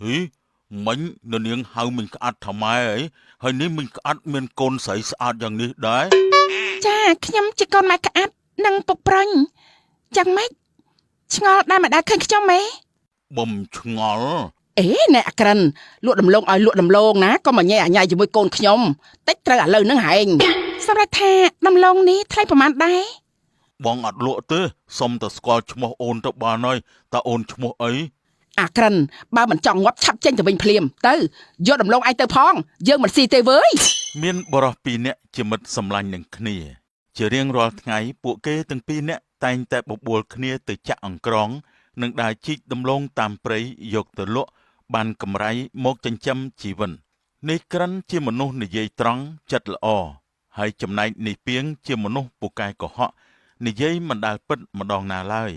ហីមិញនៅនាងហៅមិញក្អាត់ថាម៉ែអីហើយនេះមិញក្អាត់មានកូនស្រីស្អាតយ៉ាងនេះដែរចាខ្ញុំជាកូនម៉ែក្អាត់និងពុកប្រុញយ៉ាងម៉េចឆ្ងល់ដែរម្ដាយឃើញខ្ញុំហ៎បំឆ្ងល់អេណែអាក្រិនលក់ដំឡូងឲ្យលក់ដំឡូងណាក៏មកញ៉ៃអាញ៉ៃជាមួយកូនខ្ញុំតិចត្រូវឥឡូវហ្នឹងហែងសម្រាប់ថាដំឡូងនេះថ្លៃប្រហែលដែរបងអត់លក់ទេសុំតែស្គាល់ឈ្មោះអូនទៅបានហើយតើអូនឈ្មោះអីអាក្រិនបើមិនចង់ងាប់ឆាប់ចេញទៅវិញភ្លាមទៅយកដំឡូងឯងទៅផងយើងមិនស៊ីទេវើយមានបរិស2នាក់ជាមិត្តសម្លាញ់នឹងគ្នាជារៀងរាល់ថ្ងៃពួកគេទាំង2នាក់តែងតែបបួលគ្នាទៅចាក់អង្ក្រងនិងដើរជីកដំឡូងតាមព្រៃយកទៅលក់បានកម្រៃមកចិញ្ចឹមជីវិននេះក្រិនជាមនុស្សនិយាយត្រង់ចិត្តល្អហើយចំណែកនេះពីងជាមនុស្សពូកែកុហកនិយាយមិនដែលពិតម្ដងណាឡើយ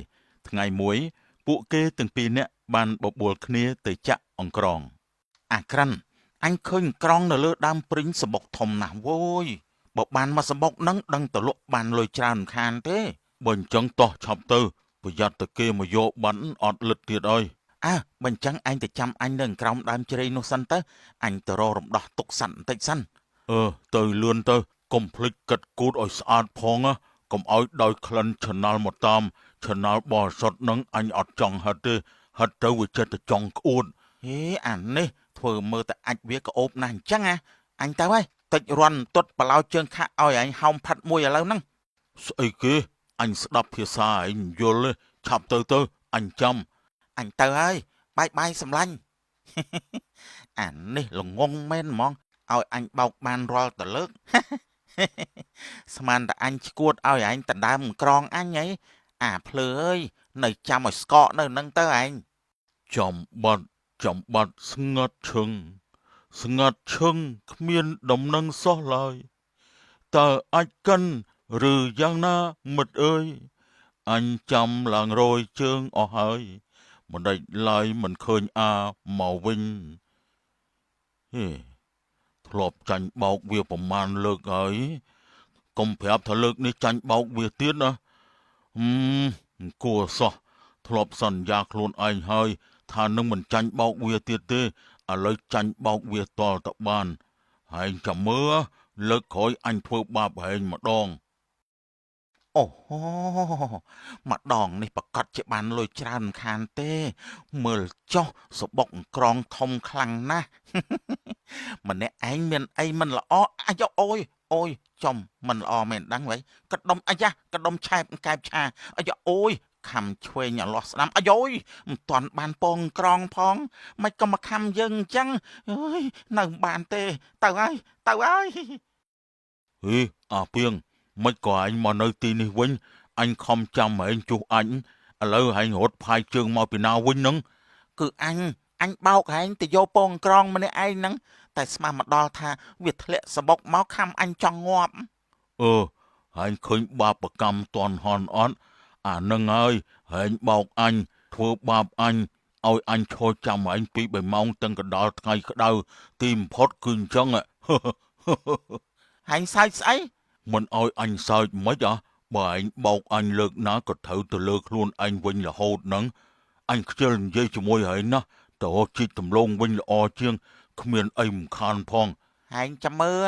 ថ្ងៃមួយពួកគេទាំង2នាក់បានបបួលគ្នាទៅចាក់អង្ក្រងអាក្រាន់អញឃើញអង្ក្រងនៅលើដើមព្រីងសបុកធំណាស់វយបើបានមកសបុកនឹងដឹងទៅលក់បានលុយច្រើនខានទេបើអញ្ចឹងតោះឆាប់ទៅប្រយ័ត្នតែគេមកយកបាត់អត់លិតទៀតអើយបើអញ្ចឹងឯងទៅចាំអញនៅក្រោមដើមជ្រៃនោះសិនទៅអញទៅរករំដោះទុកសัตว์បន្តិចសិនទៅលឿនទៅកុំភ្លេចកាត់គូតឲ្យស្អាតផងណាកុំឲ្យដោយក្លិនឆានល់មកតាមឆានល់បរិសុទ្ធនឹងអញអត់ចង់ហិតទេហិតទៅវាចិត្តតែចង់ក្អួតហេអានេះធ្វើមើលតែអាចវាក្អូបណាស់អញ្ចឹងអញទៅហើយតិចរន់ទុតបឡោជើងខាក់ឲ្យឯងហោមផាត់មួយឥឡូវហ្នឹងស្អីគេអញស្ដាប់ភាសាឯងយល់ទេឆាប់ទៅអញចាំអញទៅហើយបាយសម្លាញ់អានេះល្ងងមែនហ្មងឲ្យអញបោកបានរាល់តលើកស្មានតែអញឈួតឲ្យឯងដណ្ដើមក្រងអញហីអាភ្លឺអើយនៅចាំឲ្យស្កកនៅនឹងទៅឯងចំបាត់ស្ងាត់ឈឹងគ្មានដំណឹងសោះឡើយតើអាចកិនឬយ៉ាងណាមិត្តអើយអញចាំឡើងរយជើងអស់ហើយមិនដេចឡើយមិនឃើញមកវិញហេធ្លាប់ចាញ់បោកវាប្រមាណលើកហើយកុំប្រាប់ថាលើកនេះចាញ់បោកវាទៀតណាគួរសោះធ្លាប់សន្យាខ្លួនឯងហើយថានឹងមិនចាញ់បោកវាទៀតទេឥឡូវចាញ់បោកវាតល់តបានហើយចាំមើលលើកក្រោយអញធ្វើបាបហែងម្ដងអូហូម្ដងនេះប្រកាសជាបានលុយច្រើនមិនខានទេមើលចុះសបុកក្រងធំខ្លាំងណាស់ម្នាក់ឯងមានអីមិនល្អអាយអូយចំមិនល្អមែនដឹងហើយកដុំអាយ៉ាកដុំឆែបកែបឆាអាយអូយខំឆ្វេងអាលាស់ស្ដាំអាយយមិនតាន់បានពងក្រងផងមិនក៏មកខំយើងអញ្ចឹងអើយនៅមិនបានទេទៅហើយហេអាពីងមិនក៏អញមកនៅទីនេះវិញអញខំចាំឯងជួសអញឥឡូវឯងរត់ផាយជើងមកពីណាវិញហ្នឹងគឺអញបោកឯងទៅយកពងក្រងម្នាក់ឯងហ្នឹងតែស្មានមកដល់ថាវាធ្លាក់សបុកមកខំអញចង់ងាប់ហែងឃើញបាបកម្មតន់ហន់អត់អានឹងហើយហែងបោកអញធ្វើបាបអញឲ្យអញឈរចាំឯងពី3ម៉ោងទាំងកណ្ដាលថ្ងៃក្តៅទីបំផុតគឺអញ្ចឹងហែងសើចស្អីមិនឲ្យអញសើចមិនបើឯងបោកអញលើកណាក៏ត្រូវទៅលើខ្លួនឯងវិញរហូតហ្នឹងអញខ្ជិលនិយាយជាមួយហើយណាតើជីកដំឡូងវិញល្អជាងគ្មានអីរំខានផងហែងចាំមើល